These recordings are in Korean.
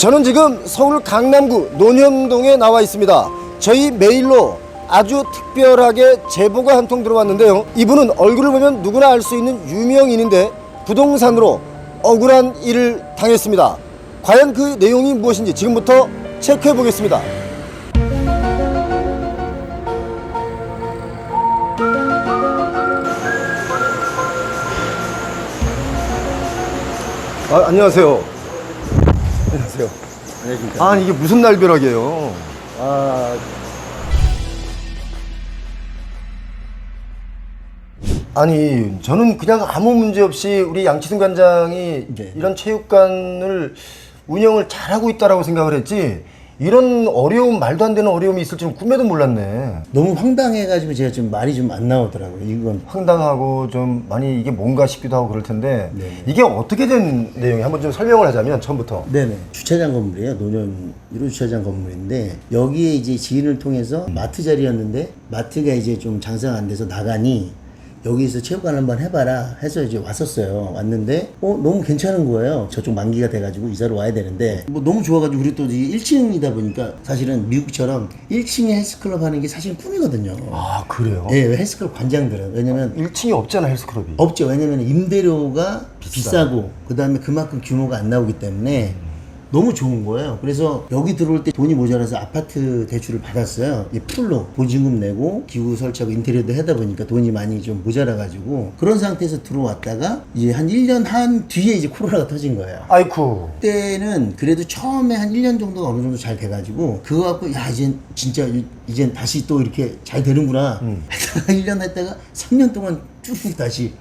저는 지금 서울 강남구 논현동에 나와 있습니다. 저희 메일로 아주 특별하게 제보가 한 통 들어왔는데요. 이분은 얼굴을 보면 누구나 알 수 있는 유명인인데 부동산으로 억울한 일을 당했습니다. 과연 그 내용이 무엇인지 지금부터 체크해 보겠습니다. 안녕하세요. 안녕하세요. 안녕하십니까. 이게 무슨 날벼락이에요? 아니 저는 그냥 아무 문제 없이 우리 양치승 관장이 네. 이런 체육관을 운영을 잘하고 있다라고 생각을 했지, 이런 어려움, 말도 안 되는 어려움이 있을 줄은 꿈에도 몰랐네. 너무 황당해가지고 제가 좀 말이 좀 안 나오더라고요. 이건 황당하고 좀 많이 이게 뭔가 싶기도 하고 그럴 텐데, 네. 이게 어떻게 된 내용이 한번 좀 설명을 하자면 처음부터. 네네 주차장 건물이에요. 노년 1호 주차장 건물인데 여기에 이제 지인을 통해서 마트 자리였는데 마트가 이제 좀 장사가 안 돼서 나가니 여기서 체육관 한번 해봐라 해서 이제 왔었어요. 왔는데 너무 괜찮은 거예요. 저쪽 만기가 돼가지고 이사를 와야 되는데 뭐 너무 좋아가지고, 우리 또 1층이다 보니까 사실은 미국처럼 1층에 헬스클럽 하는 게 사실 꿈이거든요. 아 그래요? 예, 헬스클럽 관장들은. 왜냐면 1층이 없잖아, 헬스클럽이. 없죠. 왜냐면 임대료가 비싸고 그 다음에 그만큼 규모가 안 나오기 때문에 너무 좋은 거예요. 그래서 여기 들어올 때 돈이 모자라서 아파트 대출을 받았어요. 이 풀로 보증금 내고 기구 설치하고 인테리어도 하다 보니까 돈이 많이 좀 모자라가지고 그런 상태에서 들어왔다가 이제 한 1년 한 뒤에 이제 코로나가 터진 거예요. 아이쿠. 그때는 그래도 처음에 한 1년 정도가 어느 정도 잘 돼가지고 그거 갖고 야 이젠 진짜 이젠 다시 또 이렇게 잘 되는구나 했다가 1년 했다가 3년 동안 쭉 다시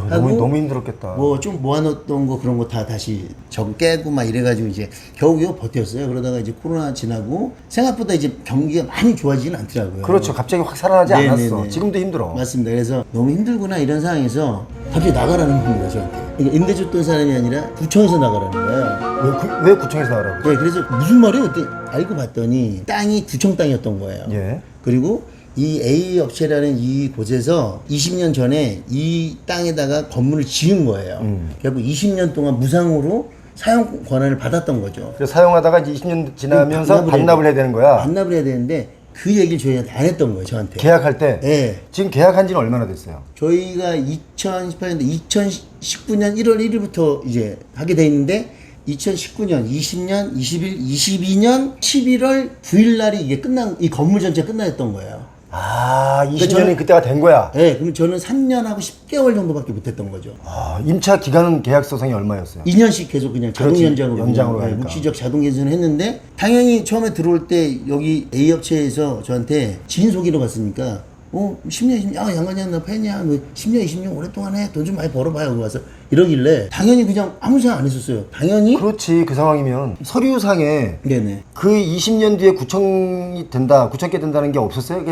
너무 힘들었겠다. 뭐 좀 모아놓던 거 그런 거 다 다시 저 깨고 막 이래가지고 이제 겨우겨우 버텼어요. 그러다가 이제 코로나 지나고 생각보다 이제 경기가 많이 좋아지진 않더라고요. 그렇죠. 갑자기 확 살아나지 네네네. 않았어. 지금도 힘들어. 맞습니다. 그래서 너무 힘들구나 이런 상황에서 갑자기 나가라는 겁니다, 저한테. 그러니까 임대 줬던 사람이 아니라 구청에서 나가라는 거예요. 왜 구청에서 나가라고? 네, 그래서 무슨 말이에요? 그때 알고 봤더니 땅이 구청 땅이었던 거예요. 예. 그리고 이 A 업체라는 이 곳에서 20년 전에 이 땅에다가 건물을 지은 거예요. 결국 20년 동안 무상으로 사용 권한을 받았던 거죠. 그래서 사용하다가 이제 20년 지나면서 반납을 해야 되는 거야. 반납을 해야 되는데 그 얘기를 저희한테 안 했던 거예요, 저한테. 계약할 때. 네. 지금 계약한 지는 얼마나 됐어요? 저희가 2018년도 2019년 1월 1일부터 이제 하게 돼 있는데 2019년, 20년, 21, 22년 11월 9일 날이 이게 이 건물 전체가 끝나였던 거예요. 20년이 저는- 그때가 된 거야. 네, 그럼 저는 3년하고 10개월 정도밖에 못 했던 거죠. 임차 기간은 계약서상이 얼마였어요? 2년씩 계속 그냥 자동 그렇지, 연장으로 연장으로 그냥, 가니까. 묵시적 자동 개선을 했는데 당연히 처음에 들어올 때 여기 A 업체에서 저한테 지인 소개로 갔으니까 10년 20년 양반이야 나 팬이야 뭐 10년 20년 오랫동안 해 돈 좀 많이 벌어봐요. 그거 와서 이러길래 당연히 그냥 아무 생각 안 했었어요. 당연히. 그렇지. 그 상황이면 서류상에 네네. 그 20년 뒤에 구청이 된다, 구청계 된다는 게 없었어요?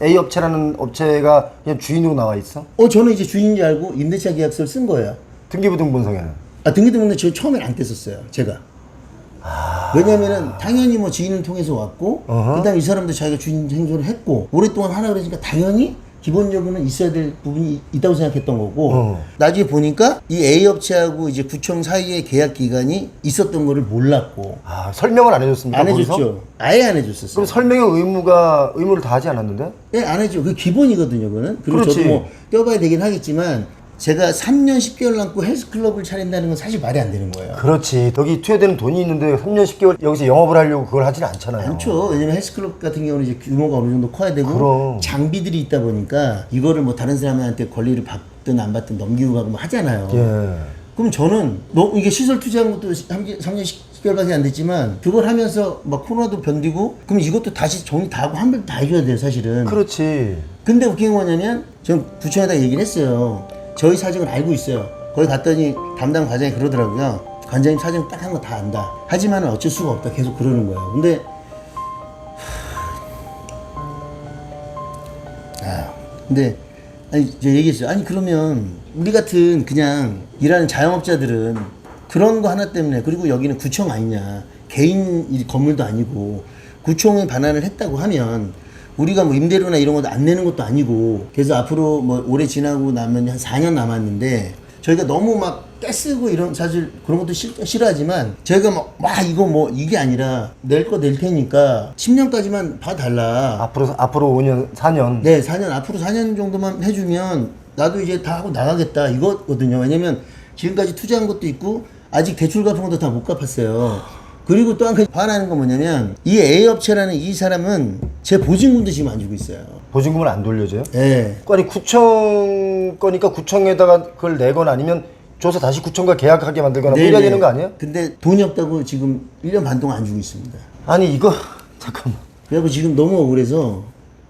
A 업체라는 업체가 그냥 주인으로 나와 있어? 저는 이제 주인인지 알고 임대차 계약서를 쓴 거예요. 등기부등본상에는. 등기부등본은 저 처음엔 안 뗐었어요. 제가. 왜냐면은 당연히 뭐 지인을 통해서 왔고 그다음에 이 사람도 자기가 주인 행세를 했고 오랫동안 하라 그러니까 당연히 기본적으로는 있어야 될 부분이 있다고 생각했던 거고 나중에 보니까 이 A 업체하고 이제 구청 사이에 계약 기간이 있었던 거를 몰랐고 설명을 안 해줬습니까? 안 거기서? 해줬죠. 아예 안 해줬었어요. 그럼 설명의 의무를 다하지 않았는데? 네, 안 해줘. 그 기본이거든요, 그거는. 그리고 그렇지. 저도 뭐 껴봐야 되긴 하겠지만 제가 3년 10개월 남고 헬스클럽을 차린다는 건 사실 말이 안 되는 거예요. 그렇지. 여기 투여되는 돈이 있는데 3년 10개월 여기서 영업을 하려고 그걸 하진 않잖아요. 않죠. 왜냐면 헬스클럽 같은 경우는 이제 규모가 어느 정도 커야 되고 그럼. 장비들이 있다 보니까 이거를 뭐 다른 사람한테 권리를 받든 안 받든 넘기고 가고 뭐 하잖아요. 예. 그럼 저는 이게 시설 투자한 것도 3년 10개월밖에 안 됐지만 그걸 하면서 막 코로나도 견디고 그럼 이것도 다시 정리 다 하고 한 번 다 해줘야 돼요, 사실은. 그렇지. 근데 웃긴 게 뭐냐면 전 구청에다 얘기를 했어요. 저희 사정을 알고 있어요. 거기 갔더니 담당 과장이 그러더라고요. 관장님 사정 딱 한 거 다 안다. 하지만 어쩔 수가 없다. 계속 그러는 거예요. 근데 아니 제가 얘기했어요. 아니 그러면 우리 같은 그냥 일하는 자영업자들은 그런 거 하나 때문에, 그리고 여기는 구청 아니냐, 개인 건물도 아니고 구청에 반환을 했다고 하면 우리가 뭐 임대료나 이런 것도 안 내는 것도 아니고, 그래서 앞으로 뭐 올해 지나고 나면 한 4년 남았는데 저희가 너무 막 떼쓰고 이런 사실 그런 것도 싫어하지만 제가 막 이거 뭐 이게 아니라 낼 거 낼 테니까 10년까지만 봐달라. 앞으로 5년, 4년. 네, 4년 앞으로 4년 정도만 해주면 나도 이제 다 하고 나가겠다 이거거든요. 왜냐면 지금까지 투자한 것도 있고 아직 대출 갚은 것도 다 못 갚았어요. 그리고 또 한 가지 화나는 건 뭐냐면 이 A 업체라는 이 사람은 제 보증금도 지금 안 주고 있어요. 보증금을 안 돌려줘요? 네. 아니 구청 거니까 구청에다가 그걸 내거나 아니면 줘서 다시 구청과 계약하게 만들거나 뭐 이래야 되는 거 아니에요? 근데 돈이 없다고 지금 1년 반 동안 안 주고 있습니다. 아니 이거 잠깐만. 그래서 지금 너무 억울해서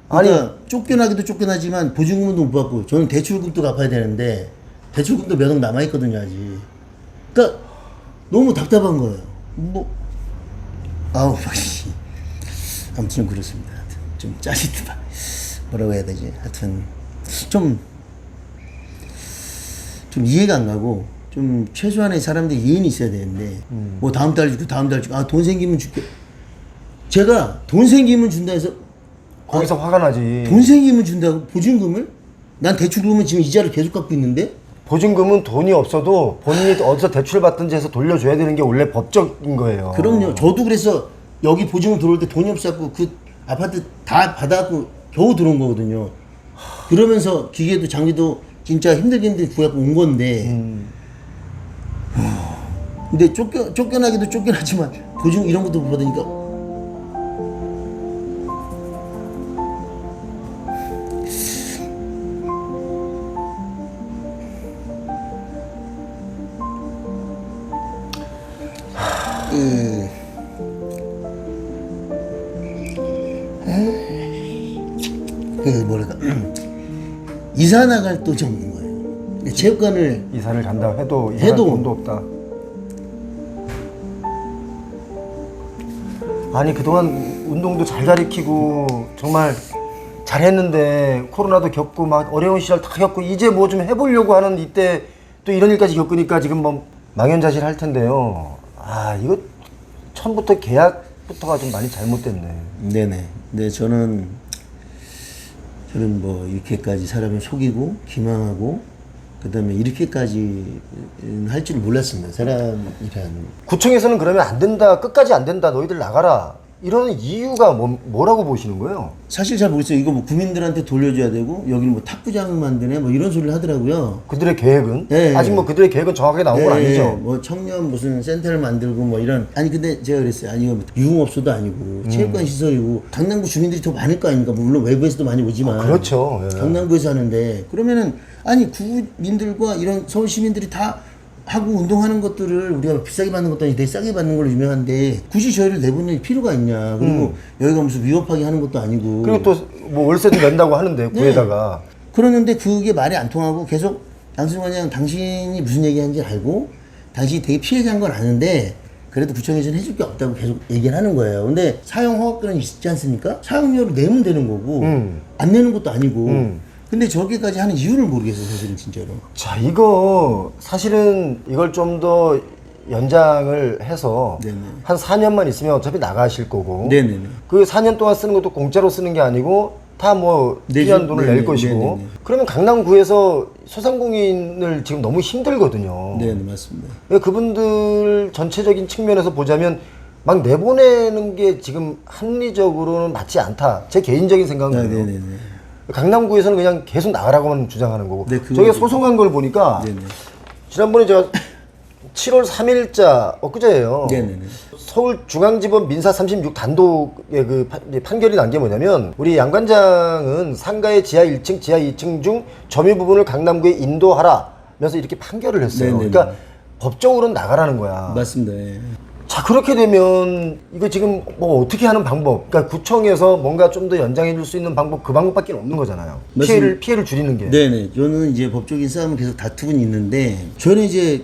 그러니까 쫓겨나기도 쫓겨나지만 보증금도 못 받고 저는 대출금도 갚아야 되는데 대출금도 몇 억 남아있거든요 아직. 그러니까 너무 답답한 거예요. 뭐 아우 씨. 아무튼 그렇습니다. 하여튼 좀 짜릿하다. 뭐라고 해야 되지? 하여튼 좀 이해가 안 가고 좀 최소한의 사람들이 이해는 있어야 되는데 뭐 다음 달 주고 돈 생기면 줄게. 제가 돈 생기면 준다 해서 거기서 화가 나지. 돈 생기면 준다고 보증금을? 난 대출금은 지금 이자를 계속 갖고 있는데 보증금은 돈이 없어도 본인이 어디서 대출 받든지 해서 돌려줘야 되는 게 원래 법적인 거예요. 그럼요. 저도 그래서 여기 보증금 들어올 때 돈이 없어갖고 그 아파트 다 받아갖고 겨우 들어온 거거든요. 그러면서 기계도 장비도 진짜 힘들게 구해갖고 온 건데 근데 쫓겨나기도 쫓겨나지만 보증 이런 것도 못 받으니까 뭐랄까 이사 나갈 또 정인 거예요. 체육관을 이사를 간다 해도 돈도 없다. 아니 그동안 운동도 잘 가리키고 정말 잘했는데 코로나도 겪고 막 어려운 시절 다 겪고 이제 뭐 좀 해보려고 하는 이때 또 이런 일까지 겪으니까 지금 뭐 망연자실할 텐데요. 아 이거 처음부터 계약부터가 좀 많이 잘못됐네. 네네. 네 저는 뭐 이렇게까지 사람을 속이고 기망하고 그다음에 이렇게까지 할 줄 몰랐습니다. 사람이란. 구청에서는 그러면 안 된다, 끝까지 안 된다, 너희들 나가라 이런 이유가 뭐라고 보시는 거예요? 사실 잘 모르겠어요. 이거 뭐 국민들한테 돌려줘야 되고 여기는 뭐 탁구장을 만드네 뭐 이런 소리를 하더라고요. 그들의 계획은? 네. 아직 뭐 그들의 계획은 정확하게 나온 건 아니죠? 뭐 청년 무슨 센터를 만들고 뭐 이런. 아니 근데 제가 그랬어요. 아니 이거 유흥업소도 아니고 체육관 시설이고 강남구 주민들이 더 많을 거 아닙니까? 물론 외부에서도 많이 오지만 그렇죠. 예. 강남구에서 하는데 그러면은 아니 구민들과 이런 서울 시민들이 다 하고 운동하는 것들을 우리가 비싸게 받는 것도 아니고 되게 싸게 받는 걸로 유명한데 굳이 저희를 내보낼 필요가 있냐. 그리고 여기가 무슨 위협하게 하는 것도 아니고 그리고 또 뭐 월세도 낸다고 하는데 구에다가 그러는데 그게 말이 안 통하고 계속 양승환 당신이 무슨 얘기하는지 알고 당신이 되게 피해자인 건 아는데 그래도 구청에서는 해줄 게 없다고 계속 얘기를 하는 거예요. 근데 사용 허가권은 있지 않습니까? 사용료를 내면 되는 거고 안 내는 것도 아니고 근데 저기까지 하는 이유를 모르겠어요 사실은 진짜로. 자 이거 사실은 이걸 좀 더 연장을 해서 네네. 한 4년만 있으면 어차피 나가실 거고 네네네. 그 4년 동안 쓰는 것도 공짜로 쓰는 게 아니고 다 뭐 필요한 돈을 낼 것이고 네네네. 그러면 강남구에서 소상공인을 지금 너무 힘들거든요. 네 맞습니다. 그분들 전체적인 측면에서 보자면 막 내보내는 게 지금 합리적으로는 맞지 않다. 제 개인적인 생각은 그래요. 네네네. 강남구에서는 그냥 계속 나가라고만 주장하는 거고 네, 그거- 저게 소송한 걸 보니까 네네. 지난번에 제가 7월 3일자 엊그제예요. 네네네. 서울중앙지법 민사 36 단독의 그 판결이 난 게 뭐냐면 우리 양 관장은 상가의 지하 1층, 지하 2층 중 점유 부분을 강남구에 인도하라면서 이렇게 판결을 했어요. 네네네. 그러니까 법적으로는 나가라는 거야. 맞습니다. 예. 자 그렇게 되면 이거 지금 뭐 어떻게 하는 방법, 그러니까 구청에서 뭔가 좀 더 연장해 줄 수 있는 방법, 그 방법밖에 없는 거잖아요. 맞습니다. 피해를 줄이는 게. 네네. 저는 이제 법적인 싸움을 계속 다투고는 있는데 저는 이제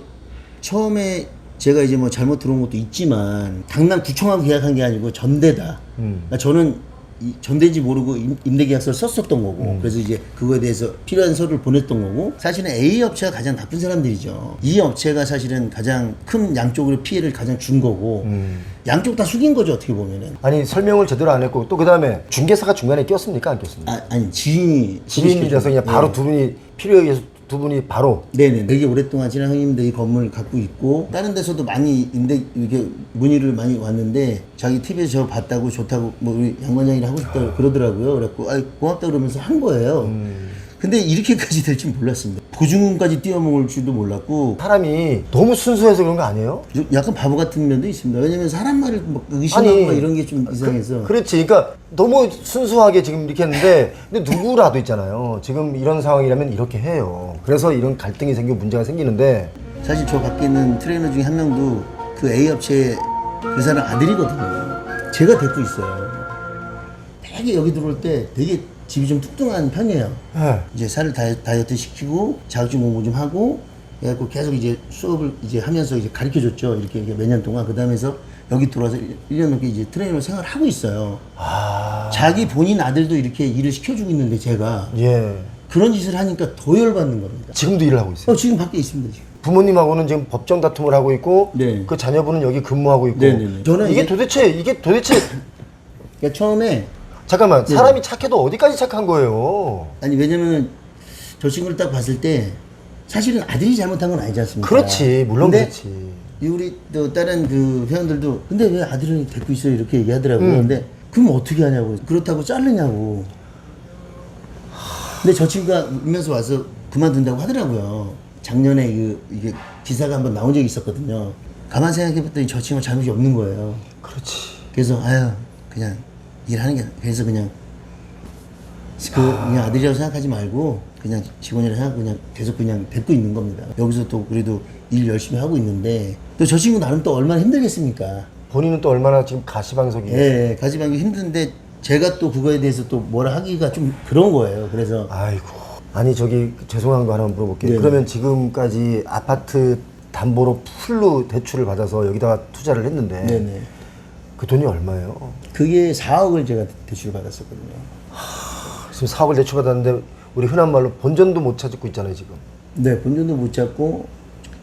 처음에 제가 이제 뭐 잘못 들어온 것도 있지만 강남구청하고 계약한 게 아니고 전대다. 그러니까 저는 이 전대인지 모르고 임대계약서를 썼었던 거고 그래서 이제 그거에 대해서 필요한 서류를 보냈던 거고 사실은 A 업체가 가장 나쁜 사람들이죠. 이 업체가 사실은 가장 큰 양쪽으로 피해를 가장 준 거고 양쪽 다 숙인 거죠 어떻게 보면은. 아니 설명을 제대로 안 했고 또 그 다음에 중개사가 중간에 꼈습니까 안 꼈습니까? 아니 지인이 지인이라서 그냥 바로 두 분이 필요에 의해서 두 분이 바로. 네네. 되게 오랫동안 지난 형님들 이 건물을 갖고 있고 다른 데서도 많이 이게 문의를 많이 왔는데 자기 TV에서 저 봤다고 좋다고 뭐 우리 양 관장이랑 하고 싶다고 그러더라고요. 그래갖고 고맙다 그러면서 한 거예요. 근데 이렇게까지 될 줄 몰랐습니다. 보증금까지 띄워먹을 줄도 몰랐고 사람이 너무 순수해서 그런 거 아니에요? 약간 바보 같은 면도 있습니다. 왜냐면 사람 말을 막 의심하고 막 이런 게 좀 이상해서. 그렇지. 그러니까 너무 순수하게 지금 이렇게 했는데 근데 누구라도 있잖아요. 지금 이런 상황이라면 이렇게 해요. 그래서 이런 갈등이 생기고 문제가 생기는데 사실 저 밖에 있는 트레이너 중에 한 명도 그 A 업체 그 사람 아들이거든요. 제가 데리고 있어요. 되게 여기 들어올 때 되게 집이 좀 뚱뚱한 편이에요. 네. 이제 살을 다이어트 시키고 자격증 공부 좀 하고 그래갖고 계속 이제 수업을 이제 하면서 이제 가르쳐 줬죠. 이렇게 몇 년 동안. 그 다음에서 여기 들어와서 1년 넘게 이제 트레이너 생활을 하고 있어요. 자기 본인 아들도 이렇게 일을 시켜주고 있는데 제가 예. 그런 짓을 하니까 더 열받는 겁니다. 지금도 일을 하고 있어요. 지금 밖에 있습니다, 지금. 부모님하고는 지금 법정 다툼을 하고 있고 네. 그 자녀분은 여기 근무하고 있고 네네네. 저는 이게 이제- 도대체 그러니까 처음에 잠깐만 사람이 착해도 어디까지 착한 거예요? 아니 왜냐면 저 친구를 딱 봤을 때 사실은 아들이 잘못한 건 아니지 않습니까? 그렇지 물론 근데 그렇지. 우리 또 다른 그 회원들도 근데 왜 아들을 데리고 있어요 이렇게 얘기하더라고요. 근데 그럼 어떻게 하냐고 그렇다고 자르냐고. 근데 저 친구가 울면서 와서 그만둔다고 하더라고요. 작년에 이게 기사가 한번 나온 적이 있었거든요. 가만 생각해봤더니 저 친구가 잘못이 없는 거예요. 그렇지. 그래서 그냥 일하는 게 그래서 그냥 그냥 아들이라고 생각하지 말고 그냥 직원이라 생각하고 그냥 계속 그냥 뵙고 있는 겁니다. 여기서 또 그래도 일 열심히 하고 있는데 또 저 친구 나름 또 얼마나 힘들겠습니까? 본인은 또 얼마나 지금 가시방석이에요. 예, 가지방이 힘든데 제가 또 그거에 대해서 또 뭐라 하기가 좀 그런 거예요. 그래서 아이고. 아니 저기 죄송한 거 하나 물어볼게요. 네. 그러면 지금까지 아파트 담보로 풀로 대출을 받아서 여기다가 투자를 했는데 네네. 그 돈이 얼마예요? 그게 4억을 제가 대출을 받았었거든요. 지금 4억을 대출 받았는데 우리 흔한 말로 본전도 못 찾고 있잖아요 지금. 네, 본전도 못 잡고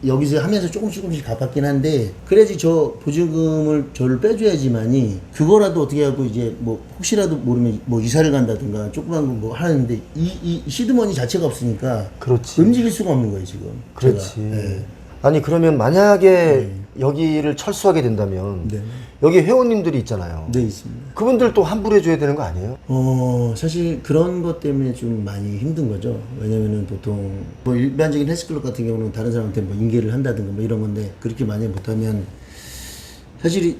여기서 하면서 조금씩 갚았긴 한데 그래야지 저 보증금을 저를 빼줘야지만이 그거라도 어떻게 하고 이제 뭐 혹시라도 모르면 뭐 이사를 간다든가 조그만 거 뭐 하는데 이 시드머니 자체가 없으니까 그렇지. 움직일 수가 없는 거예요 지금. 그렇지. 제가. 네. 아니 그러면 만약에 여기를 철수하게 된다면 네. 여기 회원님들이 있잖아요. 네, 있습니다. 그분들 또 환불해 줘야 되는 거 아니에요? 사실 그런 것 때문에 좀 많이 힘든 거죠. 왜냐면은 보통 뭐 일반적인 헬스클럽 같은 경우는 다른 사람한테 뭐 인계를 한다든가 뭐 이런 건데 그렇게 많이 못하면 사실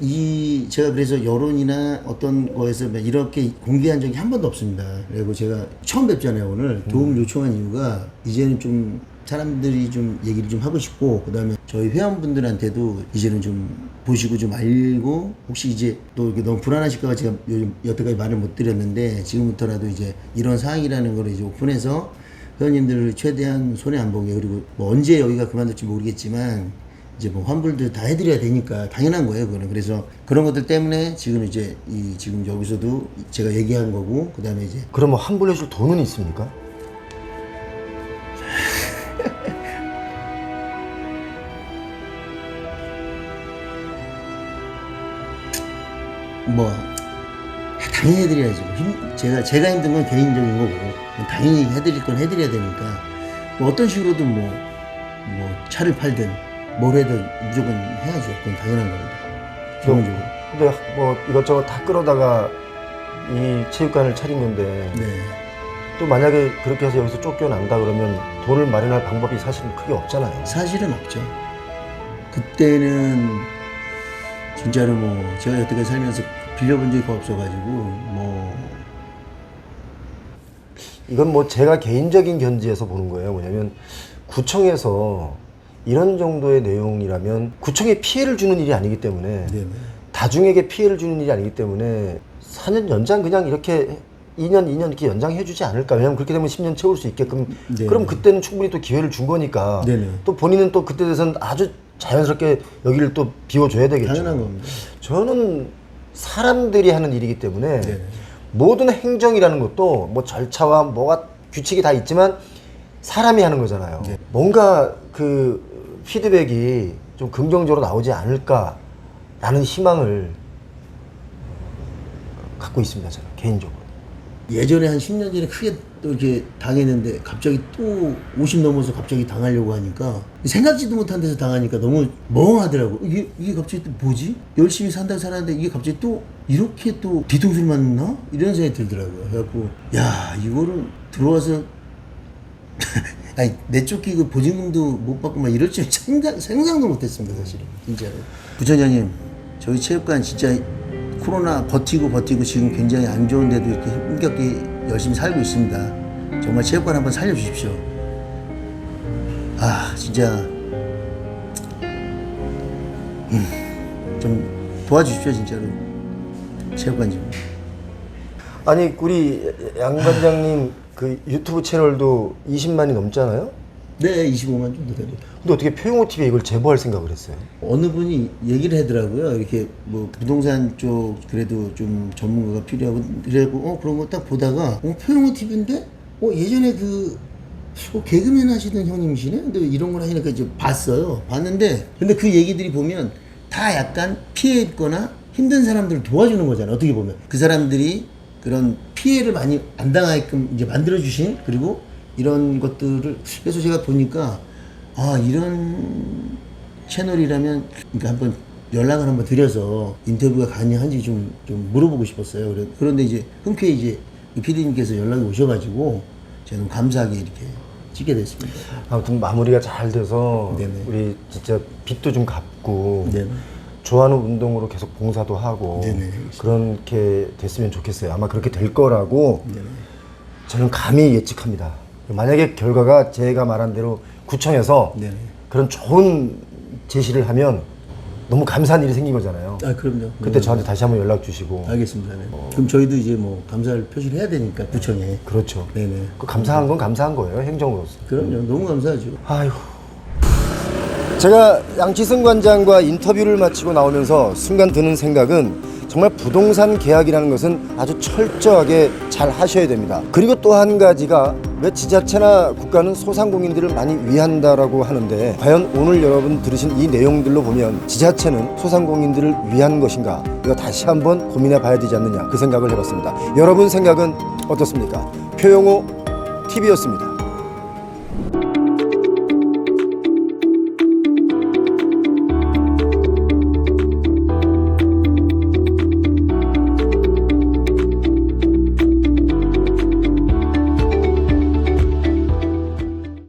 제가 그래서 여론이나 어떤 거에서 이렇게 공개한 적이 한 번도 없습니다. 그리고 제가 처음 뵙잖아요 오늘 도움을 요청한 이유가 이제는 좀 사람들이 좀 얘기를 좀 하고 싶고 그다음에 저희 회원분들한테도 이제는 좀 보시고 좀 알고 혹시 이제 또 이렇게 너무 불안하실까봐 제가 요즘 여태까지 말을 못 드렸는데 지금부터라도 이제 이런 상황이라는 걸 이제 오픈해서 회원님들을 최대한 손해 안 보게 그리고 뭐 언제 여기가 그만둘지 모르겠지만 이제 뭐 환불도 다 해드려야 되니까 당연한 거예요 그거는. 그래서 그런 것들 때문에 지금 이제 지금 여기서도 제가 얘기한 거고 그다음에 이제 그러면 환불해 줄 돈은 있습니까? 뭐 당연히 해드려야죠. 제가 힘든 건 개인적인 거고 당연히 해드릴 건 해드려야 되니까 뭐 어떤 식으로든 뭐 차를 팔든 뭘 해든 무조건 해야죠. 그건 당연한 겁니다. 기본적으로. 근데 뭐 이것저것 다 끌어다가 이 체육관을 차린 건데 네. 또 만약에 그렇게 해서 여기서 쫓겨난다 그러면 돈을 마련할 방법이 사실은 크게 없잖아요. 사실은 없죠. 그때는 진짜로 뭐 제가 여태까지 살면서 빌려본 적이 거의 없어가지고 뭐 이건 뭐 제가 개인적인 견지에서 보는 거예요. 뭐냐면 구청에서 이런 정도의 내용이라면 구청에 피해를 주는 일이 아니기 때문에 네네. 다중에게 피해를 주는 일이 아니기 때문에 4년 연장 그냥 이렇게 2년 이렇게 연장해 주지 않을까. 왜냐면 그렇게 되면 10년 채울 수 있게끔. 네네. 그럼 그때는 충분히 또 기회를 준 거니까. 네네. 또 본인은 또 그때 돼서는 아주 자연스럽게 여기를 또 비워줘야 되겠죠. 당연한 겁니다. 저는 사람들이 하는 일이기 때문에 네네. 모든 행정이라는 것도 뭐 절차와 뭐가 규칙이 다 있지만 사람이 하는 거잖아요. 네. 뭔가 그 피드백이 좀 긍정적으로 나오지 않을까라는 희망을 갖고 있습니다. 제가 개인적으로. 예전에 한 10년 전에 크게 또 이렇게 당했는데 갑자기 또 50 넘어서 갑자기 당하려고 하니까 생각지도 못한 데서 당하니까 너무 멍하더라고. 이게 갑자기 또 뭐지? 열심히 산다고 살았는데 이게 갑자기 또 이렇게 또 뒤통수를 맞나? 이런 생각이 들더라고요. 그래갖고 야 이거를 들어와서 아니 내쫓기고 보증금도 못 받고 막 이럴 줄 생각도 못했습니다 사실은 진짜로. 부처장님 저희 체육관 진짜 코로나 버티고 지금 굉장히 안 좋은데도 이렇게 힘겹게 열심히 살고 있습니다. 정말 체육관 한번 살려주십시오. 아 진짜 좀 도와주십시오 진짜로 체육관 좀. 아니 우리 양 관장님 그 유튜브 채널도 20만이 넘잖아요? 네 25만 정도 됩니다. 근데 어떻게 표용호 TV에 이걸 제보할 생각을 했어요? 어느 분이 얘기를 하더라고요. 이렇게 뭐 부동산 쪽 그래도 좀 전문가가 필요하고 그래고 그런 거 딱 보다가 표용호 TV인데 예전에 그 개그맨 하시던 형님이시네. 근데 이런 걸 하니까 이제 봤어요. 봤는데 근데 그 얘기들이 보면 다 약간 피해 있거나 힘든 사람들을 도와주는 거잖아요. 어떻게 보면 그 사람들이 그런 피해를 많이 안 당하게끔 이제 만들어 주신 그리고 이런 것들을 그래서 제가 보니까 이런 채널이라면 그러니까 한번 연락을 한번 드려서 인터뷰가 가능한지 좀 물어보고 싶었어요. 그런데 이제 흔쾌히 이제 PD님께서 연락이 오셔가지고 제가 너무 감사하게 이렇게 찍게 됐습니다. 아무튼 마무리가 잘 돼서 네네. 우리 진짜 빚도 좀 갚고 네네. 좋아하는 운동으로 계속 봉사도 하고 네네. 그렇게 됐으면 좋겠어요. 아마 그렇게 될 거라고 네네. 저는 감히 예측합니다. 만약에 결과가 제가 말한 대로 구청에서 네네. 그런 좋은 제시를 하면 너무 감사한 일이 생긴 거잖아요. 그럼요. 그때 저한테 다시 한번 연락 주시고. 알겠습니다. 네. 그럼 저희도 이제 뭐 감사를 표시를 해야 되니까 구청에. 그렇죠. 네네. 그 감사한 건 감사한 거예요, 행정으로서. 그럼요. 너무 감사하죠. 아휴. 제가 양치승 관장과 인터뷰를 마치고 나오면서 순간 드는 생각은 정말 부동산 계약이라는 것은 아주 철저하게 잘 하셔야 됩니다. 그리고 또 한 가지가 왜 지자체나 국가는 소상공인들을 많이 위한다라고 하는데 과연 오늘 여러분 들으신 이 내용들로 보면 지자체는 소상공인들을 위한 것인가 이거 다시 한번 고민해 봐야 되지 않느냐 그 생각을 해봤습니다. 여러분 생각은 어떻습니까? 표용호 TV였습니다.